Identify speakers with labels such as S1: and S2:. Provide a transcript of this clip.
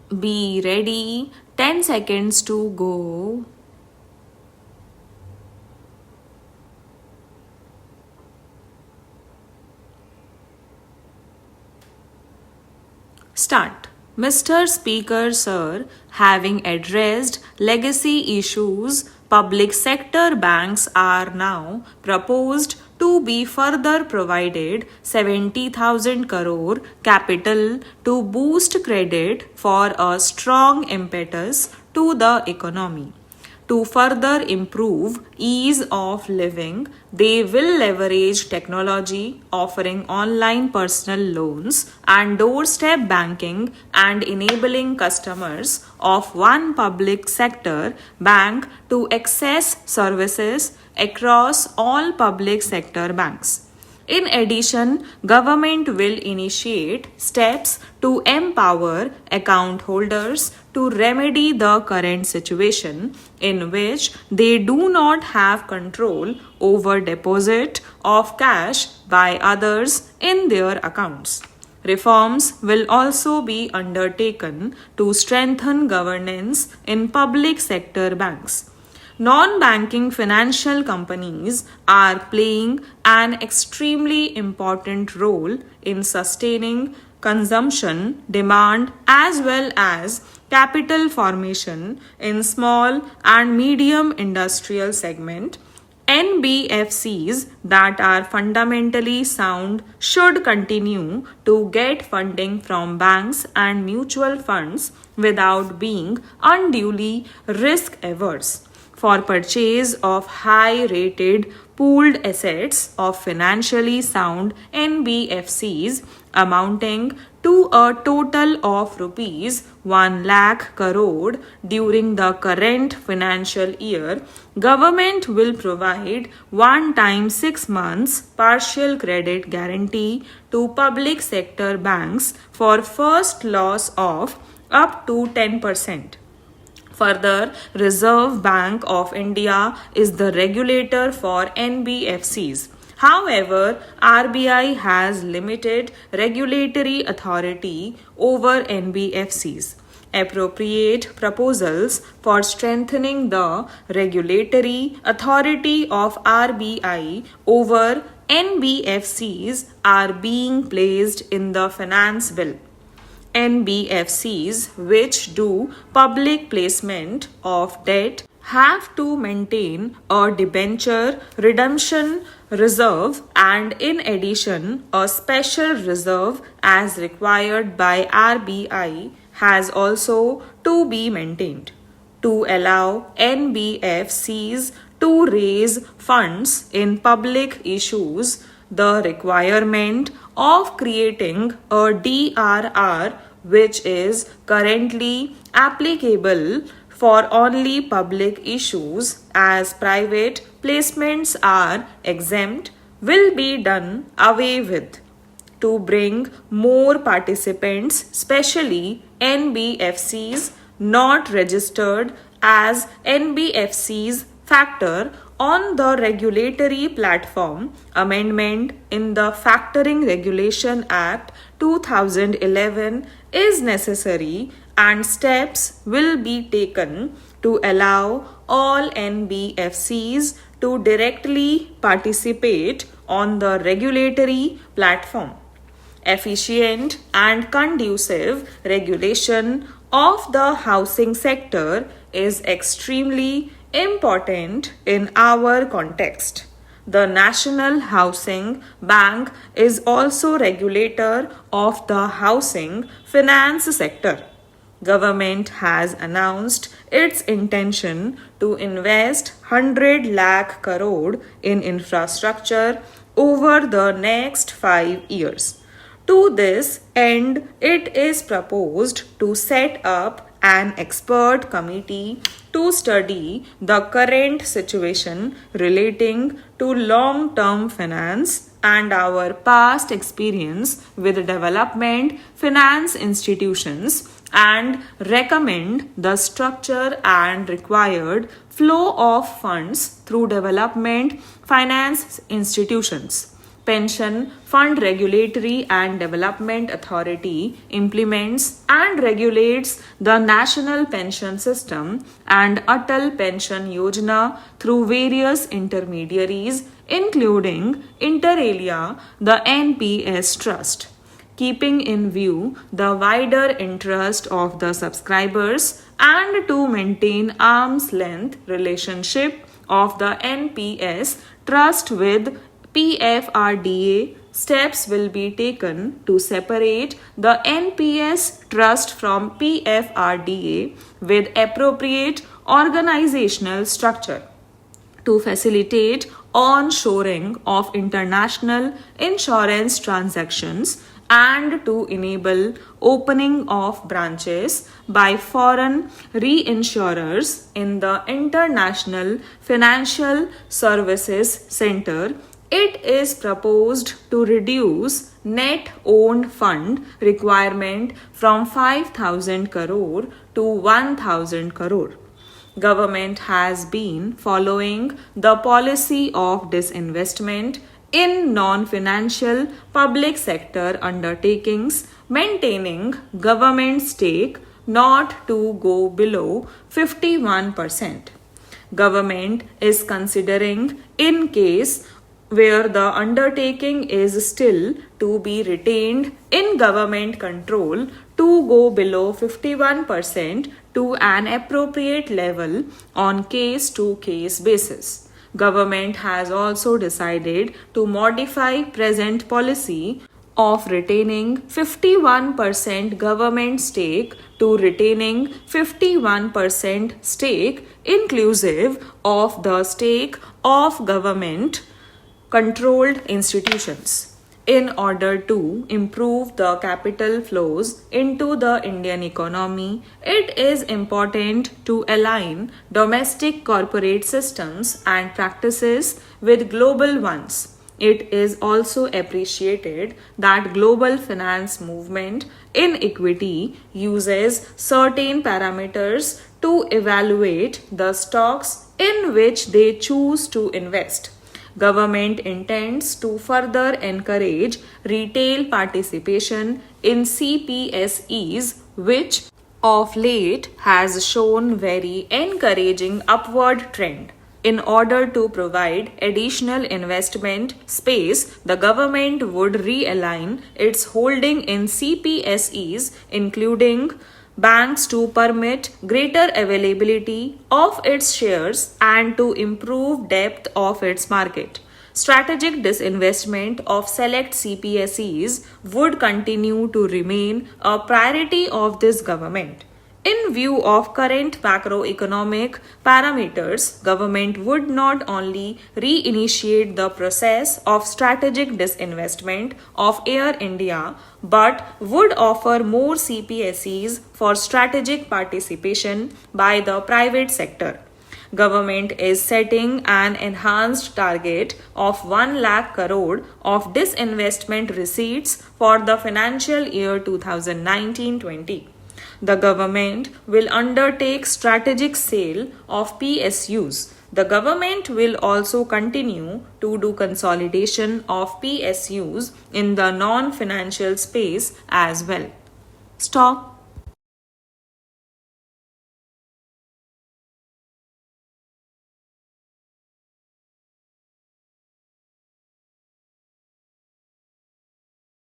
S1: Be ready. 10 seconds to go. Start. Mr. Speaker, sir, having addressed legacy issues, public sector banks are now proposed to be further provided 70,000 crore capital to boost credit for a strong impetus to the economy. To further improve ease of living, they will leverage technology, offering online personal loans and doorstep banking and enabling customers of one public sector bank to access services across all public sector banks. In addition, government will initiate steps to empower account holders to remedy the current situation in which they do not have control over deposit of cash by others in their accounts. Reforms will also be undertaken to strengthen governance in public sector banks. Non-banking financial companies are playing an extremely important role in sustaining consumption, demand, as well as capital formation in small and medium industrial segment. NBFCs that are fundamentally sound should continue to get funding from banks and mutual funds without being unduly risk averse for purchase of high rated pooled assets of financially sound NBFCs amounting to a total of rupees 1 lakh crore during the current financial year. Government will provide one time 6 months partial credit guarantee to public sector banks for first loss of up to 10%. Further, Reserve Bank of India is the regulator for NBFCs. However, RBI has limited regulatory authority over NBFCs. Appropriate proposals for strengthening the regulatory authority of RBI over NBFCs are being placed in the Finance Bill. NBFCs which do public placement of debt have to maintain a debenture redemption reserve and in addition a special reserve as required by RBI has also to be maintained to allow NBFCs to raise funds in public issues. The requirement of creating a DRR, which is currently applicable for only public issues as private placements are exempt, will be done away with to bring more participants, especially NBFCs not registered as NBFCs factor on the regulatory platform. Amendment in the Factoring Regulation Act 2011 is necessary and steps will be taken to allow all NBFCs to directly participate on the regulatory platform. Efficient and conducive regulation of the housing sector is extremely important in our context. The National Housing Bank is also regulator of the housing finance sector. Government has announced its intention to invest 100 lakh crore in infrastructure over the next 5 years. To this end, it is proposed to set up an expert committee to study the current situation relating to long-term finance and our past experience with development finance institutions and recommend the structure and required flow of funds through development finance institutions. Pension Fund Regulatory and Development Authority implements and regulates the National Pension System and Atal Pension Yojana through various intermediaries, including inter alia the NPS Trust. Keeping in view the wider interest of the subscribers and to maintain arm's length relationship of the NPS Trust with PFRDA, steps will be taken to separate the NPS Trust from PFRDA with appropriate organizational structure to facilitate onshoring of international insurance transactions and to enable opening of branches by foreign reinsurers in the International Financial Services Center. It is proposed to reduce net owned fund requirement from 5,000 crore to 1,000 crore. Government has been following the policy of disinvestment in non-financial public sector undertakings, maintaining government stake not to go below 51%. Government is considering, in case where the undertaking is still to be retained in government control, to go below 51% to an appropriate level on case-to-case basis. Government has also decided to modify present policy of retaining 51% government stake to retaining 51% stake inclusive of the stake of government controlled institutions. In order to improve the capital flows into the Indian economy, it is important to align domestic corporate systems and practices with global ones. It is also appreciated that global finance movement in equity uses certain parameters to evaluate the stocks in which they choose to invest. Government intends to further encourage retail participation in CPSEs, which of late has shown very encouraging upward trend. In order to provide additional investment space, the government would realign its holding in CPSEs, including banks, to permit greater availability of its shares and to improve depth of its market. Strategic disinvestment of select CPSEs would continue to remain a priority of this government. In view of current macroeconomic parameters, government would not only reinitiate the process of strategic disinvestment of Air India, but would offer more CPSEs for strategic participation by the private sector. Government is setting an enhanced target of 1 lakh crore of disinvestment receipts for the financial year 2019-20. The government will undertake strategic sale of PSUs. The government will also continue to do consolidation of PSUs in the non-financial space as well. Stop.